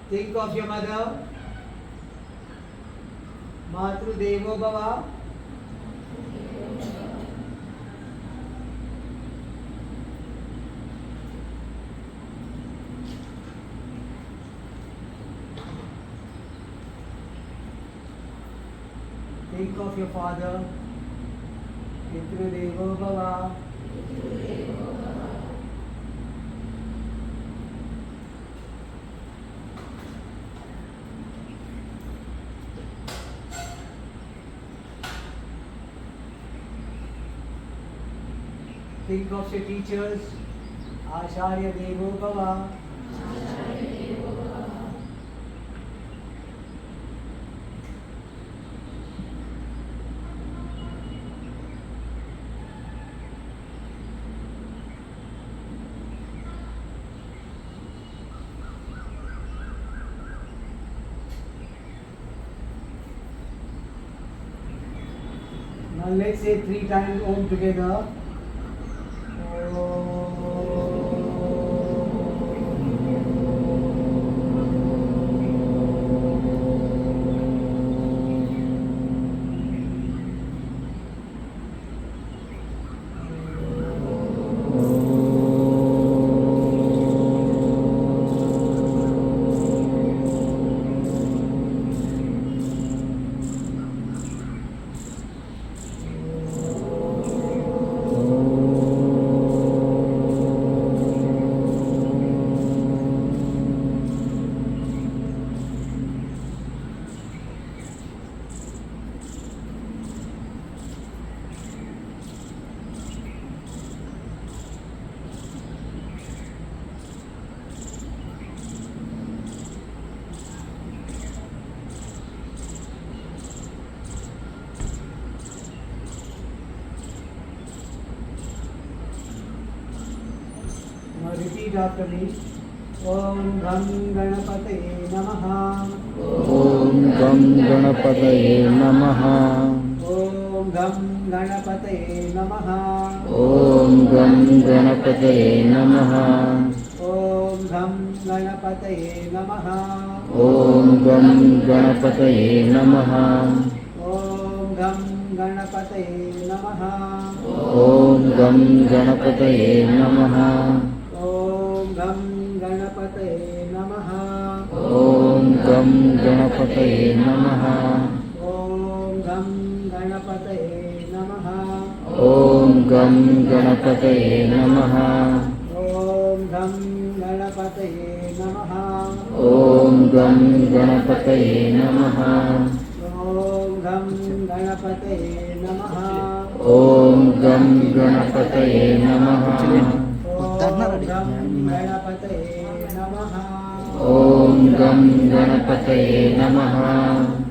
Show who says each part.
Speaker 1: Think of your mother. Matru Devo Bhava. Think of your father. Pitru Devo Bhava. Think of your teachers. Acharya Devo Bhava. Now let's say 3 times Om together. Now repeat after me. Om Gam Ganapataye Namaha.
Speaker 2: Om Gam Ganapataye Namaha.
Speaker 1: Om Gam Ganapataye Namaha.
Speaker 2: Om Gam Ganapataye Namaha.
Speaker 1: Om Gam Ganapataye Namaha.
Speaker 2: Om Gam Ganapataye Namaha.
Speaker 1: Om Gam Ganapataye Namaha.
Speaker 2: Om Gam Ganapataye Namaha.
Speaker 1: Om Gam Ganapataye Namaha.
Speaker 2: Om Gam Ganapataye Namaha.
Speaker 1: Om Gam Ganapataye Namaha.
Speaker 2: Om Gam Ganapataye Namaha.
Speaker 1: Om Gam Ganapataye Namaha.
Speaker 2: Om Gam Ganapataye Namaha.
Speaker 1: Om Gam Ganapataye Namaha.
Speaker 2: Om Gam Ganapataye Namaha.
Speaker 1: Om Gam Ganapataye Namaha.
Speaker 2: Om Gam Ganapataye Namaha.